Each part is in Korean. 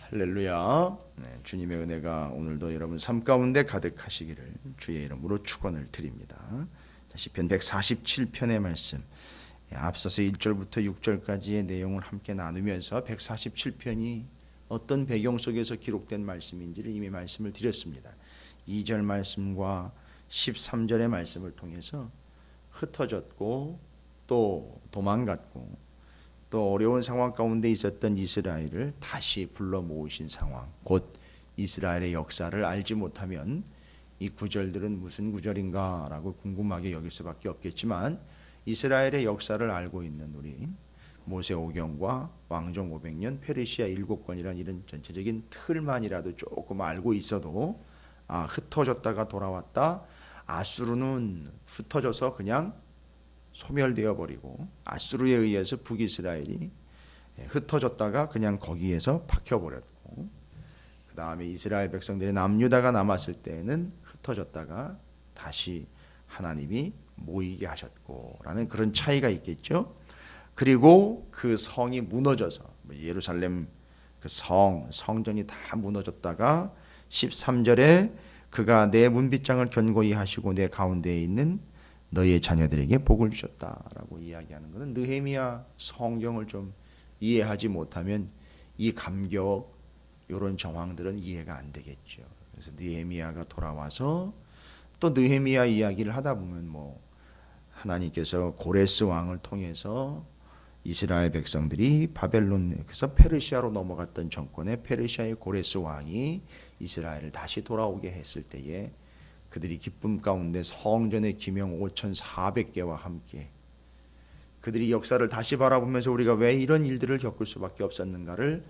할렐루야. 주님의 은혜가 오늘도 여러분 삶 가운데 가득하시기를 주의 이름으로 축원을 드립니다. 시편 147편의 말씀, 앞서서 1절부터 6절까지의 내용을 함께 나누면서 147편이 어떤 배경 속에서 기록된 말씀인지를 이미 말씀을 드렸습니다. 2절 말씀과 13절의 말씀을 통해서 흩어졌고 또 도망갔고 또 어려운 상황 가운데 있었던 이스라엘을 다시 불러 모으신 상황, 곧 이스라엘의 역사를 알지 못하면 이 구절들은 무슨 구절인가 라고 궁금하게 여길 수밖에 없겠지만, 이스라엘의 역사를 알고 있는 우리 모세오경과 왕정 500년, 페르시아 7권이라는 이런 전체적인 틀만이라도 조금 알고 있어도 흩어졌다가 돌아왔다, 아수르는 흩어져서 그냥 소멸되어 버리고 아수르에 의해서 북이스라엘이 흩어졌다가 그냥 거기에서 박혀버렸고, 그 다음에 이스라엘 백성들이 남유다가 남았을 때는 흩어졌다가 다시 하나님이 모이게 하셨고 라는 그런 차이가 있겠죠. 그리고 그 성이 무너져서 예루살렘 그 성전이 다 무너졌다가 13절에 그가 내 문빗장을 견고히 하시고 내 가운데에 있는 너희의 자녀들에게 복을 주셨다라고 이야기하는 것은, 느헤미야 성경을 좀 이해하지 못하면 이 감격 이런 정황들은 이해가 안 되겠죠. 그래서 느헤미야가 돌아와서 또 느헤미야 이야기를 하다 보면 하나님께서 고레스 왕을 통해서 이스라엘 백성들이 바벨론에서 페르시아로 넘어갔던 정권의 페르시아의 고레스 왕이 이스라엘을 다시 돌아오게 했을 때에 그들이 기쁨 가운데 성전의 기명 5,400개와 함께 그들이 역사를 다시 바라보면서 우리가 왜 이런 일들을 겪을 수밖에 없었는가를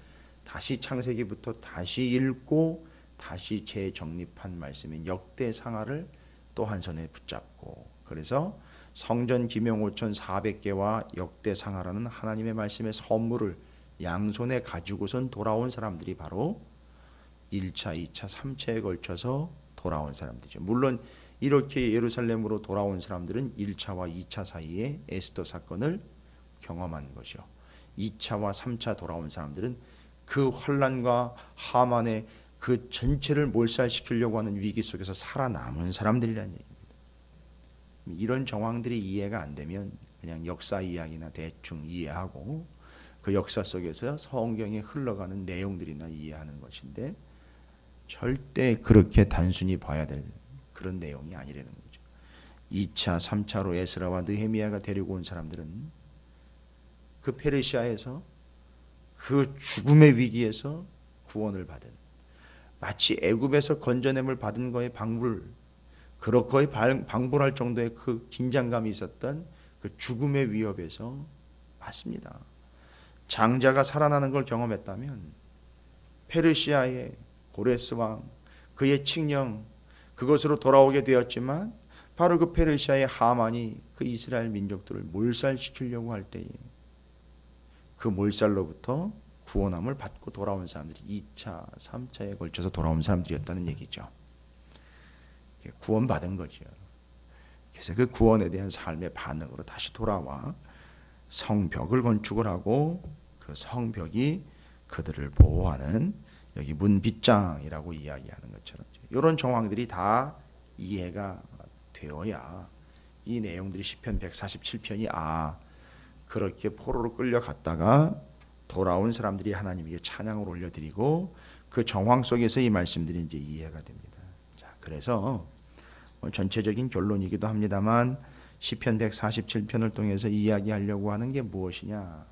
다시 창세기부터 다시 읽고 다시 재정립한 말씀인 역대상하를 또 한 손에 붙잡고, 그래서 성전 기명 5,400개와 역대상하라는 하나님의 말씀의 선물을 양손에 가지고선 돌아온 사람들이 바로 1차, 2차, 3차에 걸쳐서 돌아온 사람들이죠. 물론 이렇게 예루살렘으로 돌아온 사람들은 1차와 2차 사이에 에스더 사건을 경험한 것이요, 2차와 3차 돌아온 사람들은 그 환란과 하만의 그 전체를 몰살시키려고 하는 위기 속에서 살아남은 사람들이라는 얘기입니다. 이런 정황들이 이해가 안 되면 그냥 역사 이야기나 대충 이해하고 그 역사 속에서 성경에 흘러가는 내용들이나 이해하는 것인데, 절대 그렇게 단순히 봐야 될 그런 내용이 아니라는 거죠. 2차, 3차로 에스라와 느헤미야가 데리고 온 사람들은 그 페르시아에서 그 죽음의 위기에서 구원을 받은, 마치 애굽에서 건져냄을 받은 거에 거의 방불할 정도의 그 긴장감이 있었던 그 죽음의 위협에서 맞습니다. 장자가 살아나는 걸 경험했다면 페르시아의 고레스 왕, 그의 칙령, 그것으로 돌아오게 되었지만 바로 그 페르시아의 하만이 그 이스라엘 민족들을 몰살시키려고 할 때에 그 몰살로부터 구원함을 받고 돌아온 사람들이 2차, 3차에 걸쳐서 돌아온 사람들이었다는 얘기죠. 구원받은 거죠. 그래서 그 구원에 대한 삶의 반응으로 다시 돌아와 성벽을 건축을 하고 그 성벽이 그들을 보호하는, 여기 문빗장이라고 이야기하는 것처럼 이런 정황들이 다 이해가 되어야 이 내용들이 시편 147편이 그렇게 포로로 끌려갔다가 돌아온 사람들이 하나님에게 찬양을 올려드리고 그 정황 속에서 이 말씀들이 이제 이해가 됩니다. 자, 그래서 전체적인 결론이기도 합니다만 시편 147편을 통해서 이야기하려고 하는 게 무엇이냐?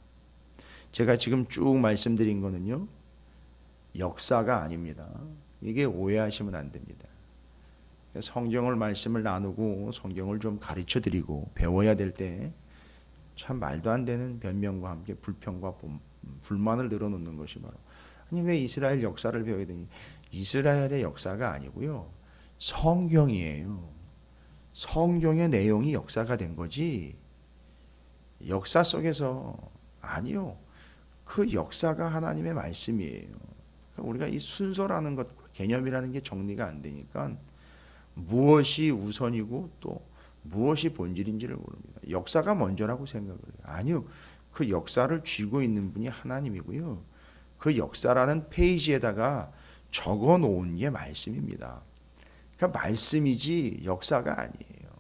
제가 지금 쭉 말씀드린 거는요, 역사가 아닙니다. 이게 오해하시면 안 됩니다. 성경을 말씀을 나누고 성경을 좀 가르쳐 드리고 배워야 될 때 참 말도 안 되는 변명과 함께 불평과 불만을 늘어놓는 것이 바로, 아니 왜 이스라엘 역사를 배워야 되니? 이스라엘의 역사가 아니고요, 성경이에요. 성경의 내용이 역사가 된 거지 역사 속에서 아니요, 그 역사가 하나님의 말씀이에요. 그러니까 우리가 이 순서라는 것, 개념이라는 게 정리가 안 되니까 무엇이 우선이고 또 무엇이 본질인지를 모릅니다. 역사가 먼저라고 생각을 해요. 아니요, 그 역사를 쥐고 있는 분이 하나님이고요, 그 역사라는 페이지에다가 적어 놓은 게 말씀입니다. 그러니까 말씀이지 역사가 아니에요.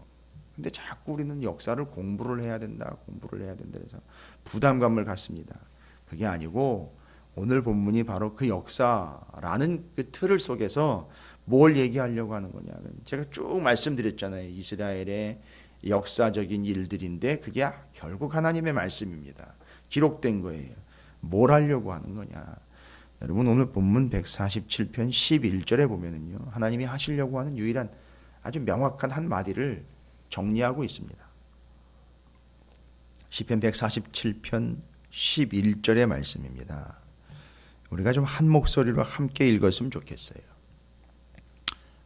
근데 자꾸 우리는 역사를 공부를 해야 된다 해서 부담감을 갖습니다. 그게 아니고 오늘 본문이 바로 그 역사라는 그 틀을 속에서 뭘 얘기하려고 하는 거냐면, 제가 쭉 말씀드렸잖아요. 이스라엘의 역사적인 일들인데 그게 결국 하나님의 말씀입니다. 기록된 거예요. 뭘 하려고 하는 거냐. 여러분, 오늘 본문 147편 11절에 보면은요, 하나님이 하시려고 하는 유일한 아주 명확한 한마디를 정리하고 있습니다. 시편 147편 11절의 말씀입니다. 우리가 좀 한 목소리로 함께 읽었으면 좋겠어요.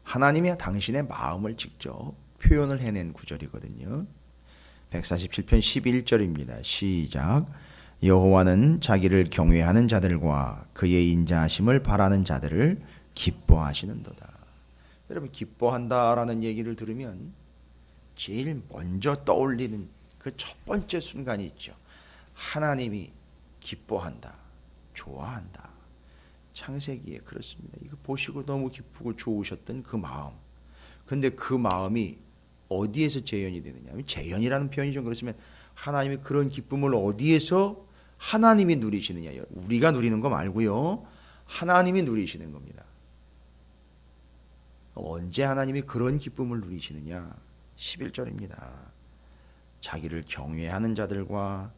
하나님이 당신의 마음을 직접 표현을 해낸 구절이거든요. 147편 11절입니다. 시작. 여호와는 자기를 경외하는 자들과 그의 인자하심을 바라는 자들을 기뻐하시는도다. 여러분, 기뻐한다라는 얘기를 들으면 제일 먼저 떠올리는 그 첫 번째 순간이 있죠. 하나님이 기뻐한다, 좋아한다. 창세기에 그렇습니다. 이거 보시고 너무 기쁘고 좋으셨던 그 마음. 근데 그 마음이 어디에서 재현이 되느냐? 재현이라는 표현이 좀 그렇지만, 하나님이 그런 기쁨을 어디에서 하나님이 누리시느냐? 우리가 누리는 거 말고요. 하나님이 누리시는 겁니다. 언제 하나님이 그런 기쁨을 누리시느냐? 11절입니다. 자기를 경외하는 자들과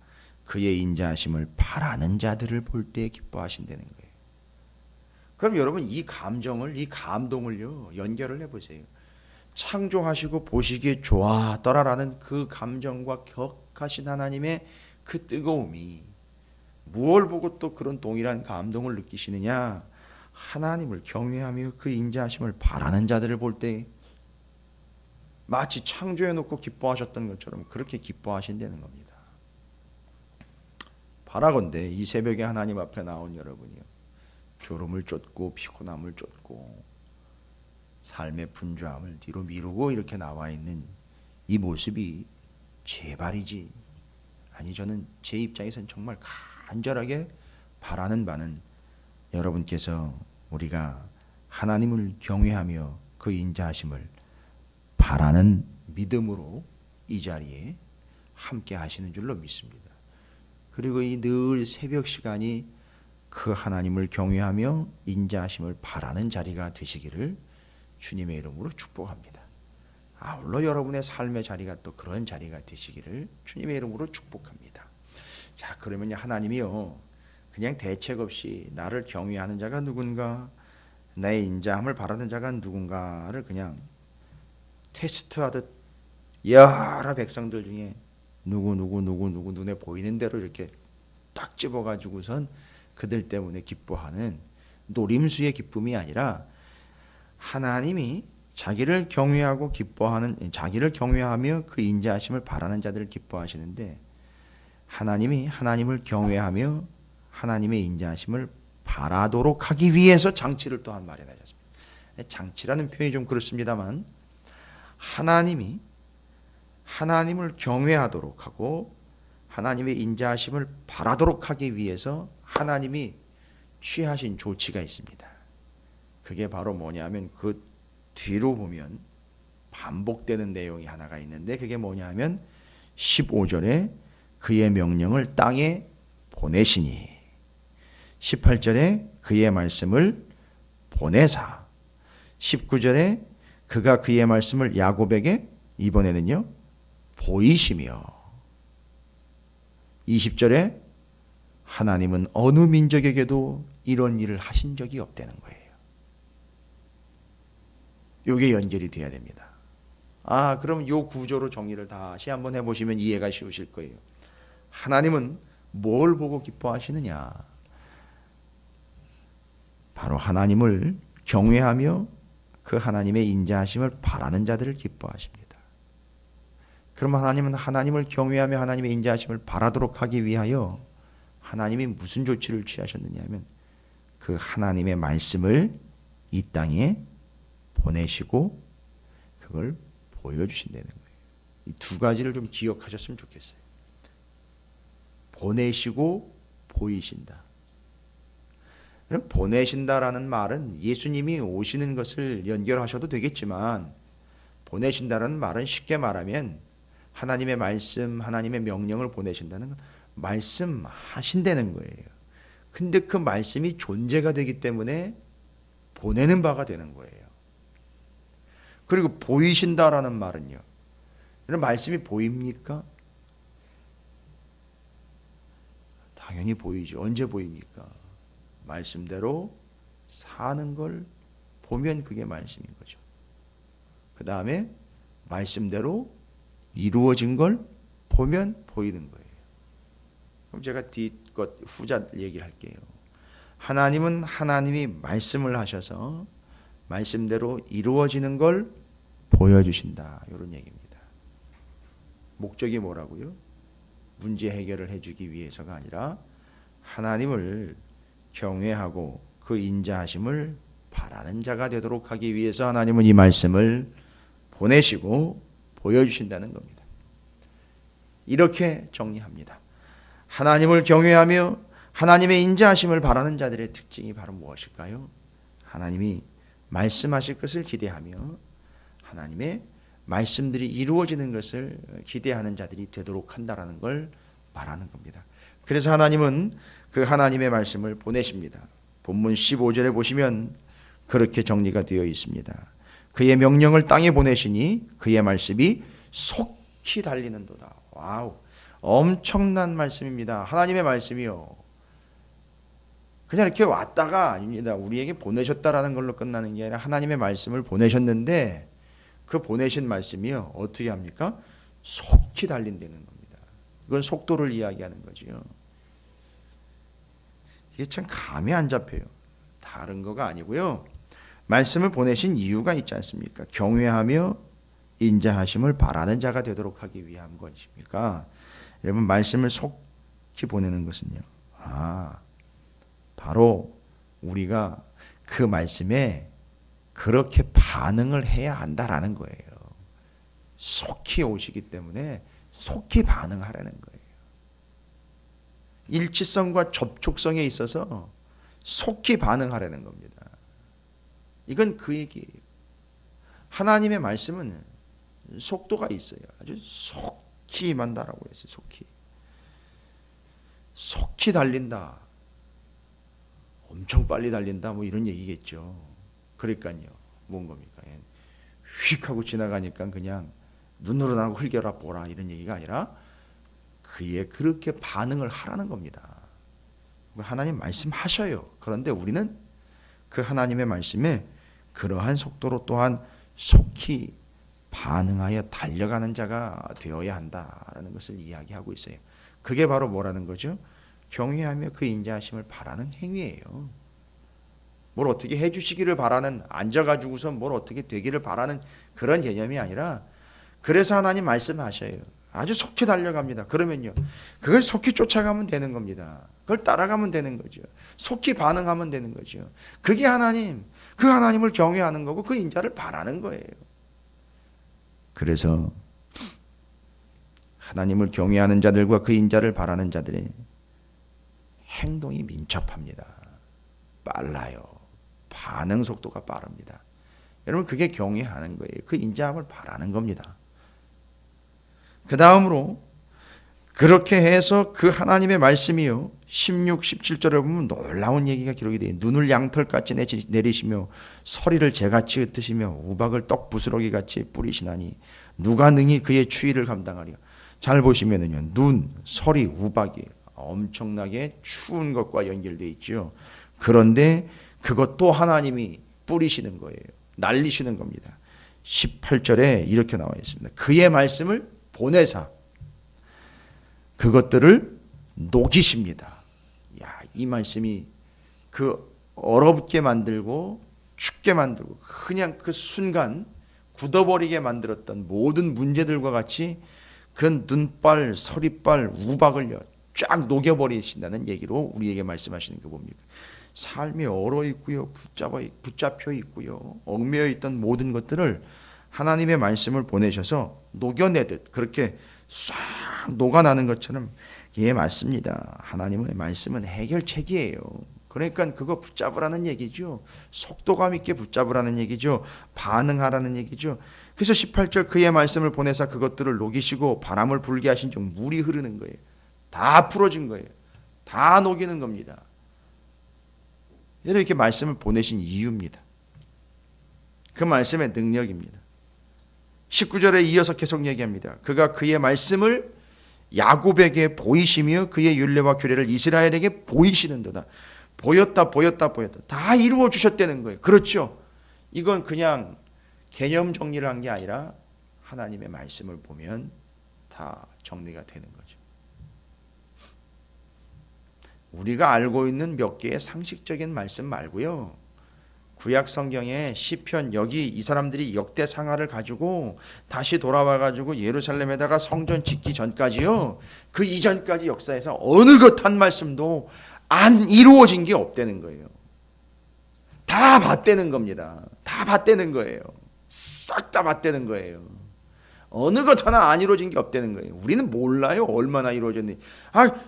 그의 인자하심을 바라는 자들을 볼 때 기뻐하신다는 거예요. 그럼 여러분, 이 감정을, 이 감동을요, 연결을 해보세요. 창조하시고 보시기에 좋았더라라는 그 감정과 격하신 하나님의 그 뜨거움이 무엇을 보고 또 그런 동일한 감동을 느끼시느냐? 하나님을 경외하며 그 인자하심을 바라는 자들을 볼 때 마치 창조해놓고 기뻐하셨던 것처럼 그렇게 기뻐하신다는 겁니다. 바라건대 이 새벽에 하나님 앞에 나온 여러분이요, 졸음을 쫓고 피곤함을 쫓고 삶의 분주함을 뒤로 미루고 이렇게 나와 있는 이 모습이 제발이지, 아니, 저는 제 입장에서는 정말 간절하게 바라는 바는 여러분께서 우리가 하나님을 경외하며 그 인자하심을 바라는 믿음으로 이 자리에 함께 하시는 줄로 믿습니다. 그리고 이 늘 새벽 시간이 그 하나님을 경외하며 인자하심을 바라는 자리가 되시기를 주님의 이름으로 축복합니다. 아울러 여러분의 삶의 자리가 또 그런 자리가 되시기를 주님의 이름으로 축복합니다. 자, 그러면 하나님이요, 그냥 대책 없이 나를 경외하는 자가 누군가, 나의 인자함을 바라는 자가 누군가를 그냥 테스트하듯 여러 백성들 중에 누구 눈에 보이는 대로 이렇게 딱 집어가지고선 그들 때문에 기뻐하는 노림수의 기쁨이 아니라, 하나님이 자기를 경외하고 기뻐하는, 자기를 경외하며 그 인자하심을 바라는 자들을 기뻐하시는데, 하나님이 하나님을 경외하며 하나님의 인자하심을 바라도록 하기 위해서 장치를 또한 마련하셨습니다. 장치라는 표현이 좀 그렇습니다만, 하나님이 하나님을 경외하도록 하고 하나님의 인자하심을 바라도록 하기 위해서 하나님이 취하신 조치가 있습니다. 그게 바로 뭐냐면, 그 뒤로 보면 반복되는 내용이 하나가 있는데, 그게 뭐냐면 15절에 그의 명령을 땅에 보내시니, 18절에 그의 말씀을 보내사, 19절에 그가 그의 말씀을 야곱에게 이번에는요 보이시며, 20절에 하나님은 어느 민족에게도 이런 일을 하신 적이 없다는 거예요. 이게 연결이 돼야 됩니다. 그럼 이 구조로 정리를 다시 한번 해보시면 이해가 쉬우실 거예요. 하나님은 뭘 보고 기뻐하시느냐? 바로 하나님을 경외하며 그 하나님의 인자하심을 바라는 자들을 기뻐하십니다. 그럼 하나님은 하나님을 경외하며 하나님의 인자하심을 바라도록 하기 위하여 하나님이 무슨 조치를 취하셨느냐 하면, 그 하나님의 말씀을 이 땅에 보내시고 그걸 보여주신다는 거예요. 이 두 가지를 좀 기억하셨으면 좋겠어요. 보내시고 보이신다. 보내신다라는 말은 예수님이 오시는 것을 연결하셔도 되겠지만, 보내신다라는 말은 쉽게 말하면 하나님의 말씀, 하나님의 명령을 보내신다는 건 말씀하신다는 거예요. 근데 그 말씀이 존재가 되기 때문에 보내는 바가 되는 거예요. 그리고 보이신다라는 말은요, 이런 말씀이 보입니까? 당연히 보이죠. 언제 보입니까? 말씀대로 사는 걸 보면 그게 말씀인 거죠. 그 다음에 말씀대로 이루어진 걸 보면 보이는 거예요. 그럼 제가 뒤것 후자 얘기를 할게요. 하나님은 하나님이 말씀을 하셔서 말씀대로 이루어지는 걸 보여주신다, 이런 얘기입니다. 목적이 뭐라고요? 문제 해결을 해주기 위해서가 아니라 하나님을 경외하고 그 인자하심을 바라는 자가 되도록 하기 위해서 하나님은 이 말씀을 보내시고 보여주신다는 겁니다. 이렇게 정리합니다. 하나님을 경외하며 하나님의 인자하심을 바라는 자들의 특징이 바로 무엇일까요? 하나님이 말씀하실 것을 기대하며 하나님의 말씀들이 이루어지는 것을 기대하는 자들이 되도록 한다라는 걸 말하는 겁니다. 그래서 하나님은 그 하나님의 말씀을 보내십니다. 본문 15절에 보시면 그렇게 정리가 되어 있습니다. 그의 명령을 땅에 보내시니 그의 말씀이 속히 달리는도다. 와우, 엄청난 말씀입니다. 하나님의 말씀이요, 그냥 이렇게 왔다가 아닙니다. 우리에게 보내셨다라는 걸로 끝나는 게 아니라 하나님의 말씀을 보내셨는데 그 보내신 말씀이요, 어떻게 합니까? 속히 달린다는 겁니다. 이건 속도를 이야기하는 거지요. 이게 참 감이 안 잡혀요. 다른 거가 아니고요, 말씀을 보내신 이유가 있지 않습니까? 경외하며 인자하심을 바라는 자가 되도록 하기 위한 것입니까? 여러분, 말씀을 속히 보내는 것은요, 바로 우리가 그 말씀에 그렇게 반응을 해야 한다라는 거예요. 속히 오시기 때문에 속히 반응하라는 거예요. 일치성과 접촉성에 있어서 속히 반응하라는 겁니다. 이건 그 얘기예요. 하나님의 말씀은 속도가 있어요. 아주 속히 임한다라고 했어요. 속히 달린다, 엄청 빨리 달린다, 뭐 이런 얘기겠죠. 그러니까요, 뭔 겁니까? 휙 하고 지나가니까 그냥 눈으로 나고 흘겨라 보라, 이런 얘기가 아니라 그에 그렇게 반응을 하라는 겁니다. 하나님 말씀하셔요. 그런데 우리는 그 하나님의 말씀에 그러한 속도로 또한 속히 반응하여 달려가는 자가 되어야 한다라는 것을 이야기하고 있어요. 그게 바로 뭐라는 거죠? 경외하며 그 인자하심을 바라는 행위예요. 뭘 어떻게 해주시기를 바라는, 앉아가지고서 뭘 어떻게 되기를 바라는 그런 개념이 아니라, 그래서 하나님 말씀하셔요. 아주 속히 달려갑니다. 그러면요, 그걸 속히 쫓아가면 되는 겁니다. 그걸 따라가면 되는 거죠. 속히 반응하면 되는 거죠. 그게 하나님, 그 하나님을 경외하는 거고 그 인자를 바라는 거예요. 그래서 하나님을 경외하는 자들과 그 인자를 바라는 자들의 행동이 민첩합니다. 빨라요. 반응 속도가 빠릅니다. 여러분, 그게 경외하는 거예요. 그 인자함을 바라는 겁니다. 그 다음으로 그렇게 해서 그 하나님의 말씀이요, 16, 17절에 보면 놀라운 얘기가 기록이 돼요. 눈을 양털같이 내리시며 서리를 재같이 흩으시며 우박을 떡부스러기같이 뿌리시나니 누가 능히 그의 추위를 감당하리요. 잘 보시면은요, 눈, 서리, 우박이 엄청나게 추운 것과 연결되어 있죠. 그런데 그것도 하나님이 뿌리시는 거예요. 날리시는 겁니다. 18절에 이렇게 나와 있습니다. 그의 말씀을 보내사 그것들을 녹이십니다. 야, 이 말씀이 그 얼어붙게 만들고 춥게 만들고 그냥 그 순간 굳어버리게 만들었던 모든 문제들과 같이 그 눈발, 서리발, 우박을 쫙 녹여버리신다는 얘기로 우리에게 말씀하시는 거 봅니다. 삶이 얼어 있고요, 붙잡혀 있고요, 얽매여 있던 모든 것들을 하나님의 말씀을 보내셔서 녹여내듯 그렇게 싹 녹아나는 것처럼, 예, 맞습니다. 하나님의 말씀은 해결책이에요. 그러니까 그거 붙잡으라는 얘기죠. 속도감 있게 붙잡으라는 얘기죠. 반응하라는 얘기죠. 그래서 18절 그의 말씀을 보내사 그것들을 녹이시고 바람을 불게 하신 즉 물이 흐르는 거예요. 다 풀어진 거예요. 다 녹이는 겁니다. 이렇게 말씀을 보내신 이유입니다. 그 말씀의 능력입니다. 19절에 이어서 계속 얘기합니다. 그가 그의 말씀을 야곱에게 보이시며 그의 율례와 규례를 이스라엘에게 보이시는도다. 보였다. 다 이루어 주셨다는 거예요. 그렇죠? 이건 그냥 개념 정리를 한 게 아니라 하나님의 말씀을 보면 다 정리가 되는 거죠. 우리가 알고 있는 몇 개의 상식적인 말씀 말고요. 구약 성경에 시편 여기 이 사람들이 역대 상하를 가지고 다시 돌아와 가지고 예루살렘에다가 성전 짓기 전까지요. 그 이전까지 역사에서 어느 것 한 말씀도 안 이루어진 게 없다는 거예요. 다 봤다는 겁니다. 다 봤다는 거예요. 싹 다 봤다는 거예요. 어느 것 하나 안 이루어진 게 없다는 거예요. 우리는 몰라요. 얼마나 이루어졌는지.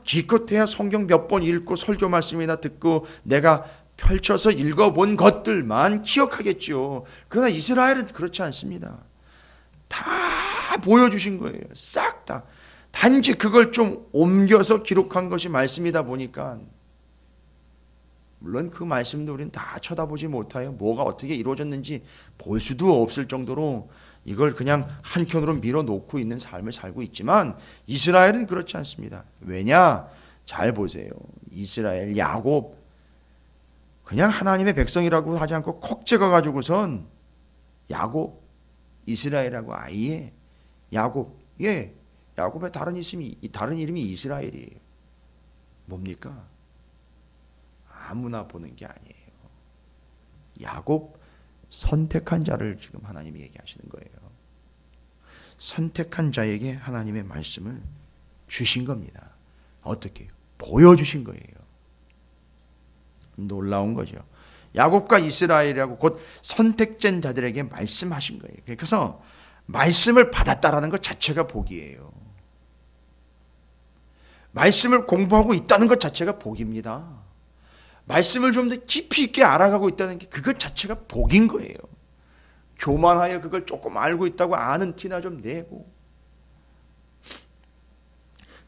기껏해야 성경 몇 번 읽고 설교 말씀이나 듣고 내가 펼쳐서 읽어본 것들만 기억하겠죠. 그러나 이스라엘은 그렇지 않습니다. 다 보여주신 거예요. 싹 다. 단지 그걸 좀 옮겨서 기록한 것이 말씀이다 보니까 물론 그 말씀도 우리는 다 쳐다보지 못해요. 뭐가 어떻게 이루어졌는지 볼 수도 없을 정도로 이걸 그냥 한켠으로 밀어놓고 있는 삶을 살고 있지만 이스라엘은 그렇지 않습니다. 왜냐? 잘 보세요. 이스라엘, 야곱 그냥 하나님의 백성이라고 하지 않고 콕 찍어가지고선 야곱, 이스라엘하고 아예 야곱, 야곱의 다른 이름이 이스라엘이에요. 뭡니까? 아무나 보는 게 아니에요. 야곱 선택한 자를 지금 하나님이 얘기하시는 거예요. 선택한 자에게 하나님의 말씀을 주신 겁니다. 어떻게? 보여주신 거예요. 놀라운 거죠. 야곱과 이스라엘이라고 곧 선택된 자들에게 말씀하신 거예요. 그래서 말씀을 받았다라는 것 자체가 복이에요. 말씀을 공부하고 있다는 것 자체가 복입니다. 말씀을 좀 더 깊이 있게 알아가고 있다는 게 그것 자체가 복인 거예요. 교만하여 그걸 조금 알고 있다고 아는 티나 좀 내고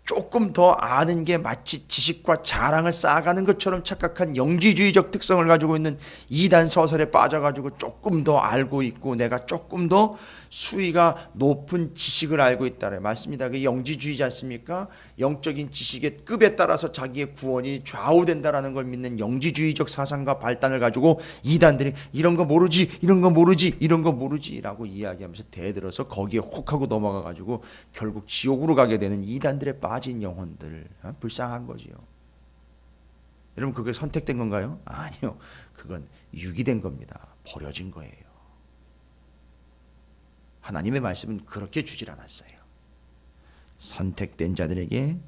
조금 더 아는 게 마치 지식과 자랑을 쌓아가는 것처럼 착각한 영지주의적 특성을 가지고 있는 이단 서설에 빠져가지고 조금 더 알고 있고 내가 조금 더 수위가 높은 지식을 알고 있다래 맞습니다. 그게 영지주의지 않습니까? 영적인 지식의 급에 따라서 자기의 구원이 좌우된다라는 걸 믿는 영지주의적 사상과 발단을 가지고 이단들이 이런 거 모르지 라고 이야기하면서 대들어서 거기에 혹하고 넘어가가지고 결국 지옥으로 가게 되는 이단들의 빠진 영혼들, 불쌍한 거지요. 여러분 그게 선택된 건가요? 아니요. 그건 유기된 겁니다. 버려진 거예요. 하나님의 말씀은 그렇게 주질 않았어요. 선택된 자들에게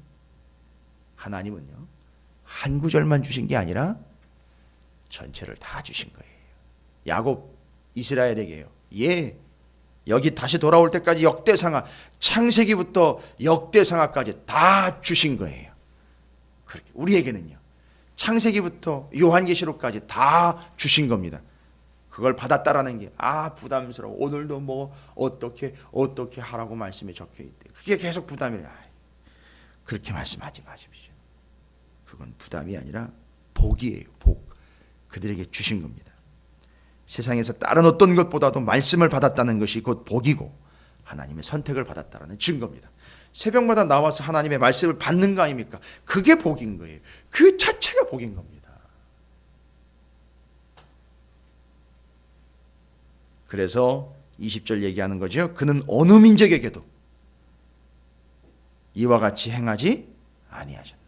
하나님은요 한 구절만 주신 게 아니라 전체를 다 주신 거예요. 야곱 이스라엘에게요. 여기 다시 돌아올 때까지 역대상하 창세기부터 역대상하까지 다 주신 거예요. 그렇게 우리에게는요 창세기부터 요한계시록까지 다 주신 겁니다. 그걸 받았다라는 게 부담스러워. 오늘도 뭐 어떻게 하라고 말씀에 적혀 있대. 그게 계속 부담이에요. 그렇게 말씀하지 마십시오. 그건 부담이 아니라 복이에요. 복. 그들에게 주신 겁니다. 세상에서 다른 어떤 것보다도 말씀을 받았다는 것이 곧 복이고 하나님의 선택을 받았다는 증거입니다. 새벽마다 나와서 하나님의 말씀을 받는 거 아닙니까? 그게 복인 거예요. 그 자체가 복인 겁니다. 그래서 20절 얘기하는 거죠. 그는 어느 민족에게도 이와 같이 행하지 아니하셨나.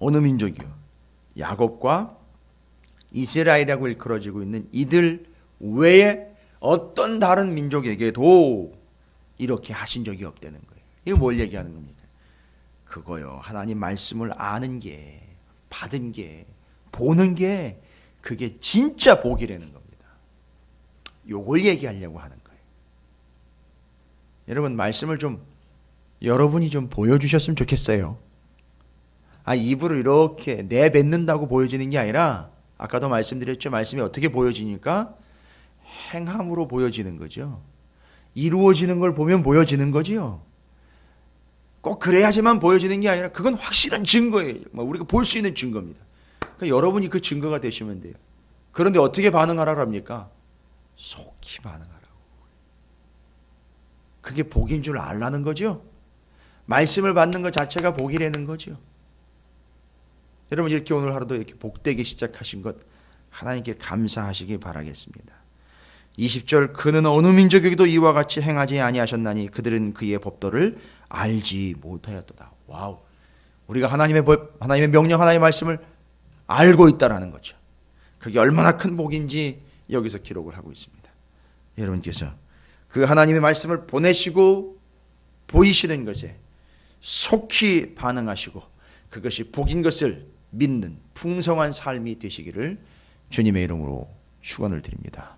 어느 민족이요? 야곱과 이스라엘이라고 일컬어지고 있는 이들 외에 어떤 다른 민족에게도 이렇게 하신 적이 없다는 거예요. 이거 뭘 얘기하는 겁니까? 그거요. 하나님 말씀을 아는 게, 받은 게, 보는 게 그게 진짜 복이라는 겁니다. 요걸 얘기하려고 하는 거예요. 여러분 말씀을 좀 여러분이 좀 보여주셨으면 좋겠어요. 입으로 이렇게 내뱉는다고 보여지는 게 아니라 아까도 말씀드렸죠. 말씀이 어떻게 보여지니까 행함으로 보여지는 거죠. 이루어지는 걸 보면 보여지는 거지요. 꼭 그래야지만 보여지는 게 아니라 그건 확실한 증거예요. 우리가 볼 수 있는 증거입니다. 그러니까 여러분이 그 증거가 되시면 돼요. 그런데 어떻게 반응하라고 합니까? 속히 반응하라고. 그게 복인 줄 알라는 거죠. 말씀을 받는 것 자체가 복이라는 거죠. 여러분 이렇게 오늘 하루도 이렇게 복되게 시작하신 것 하나님께 감사하시기 바라겠습니다. 20절 그는 어느 민족에게도 이와 같이 행하지 아니하셨나니 그들은 그의 법도를 알지 못하였도다. 와우. 우리가 하나님의 법, 하나님의 명령, 하나님의 말씀을 알고 있다라는 거죠. 그게 얼마나 큰 복인지 여기서 기록을 하고 있습니다. 여러분께서 그 하나님의 말씀을 보내시고 보이시는 것에 속히 반응하시고 그것이 복인 것을 믿는 풍성한 삶이 되시기를 주님의 이름으로 축원을 드립니다.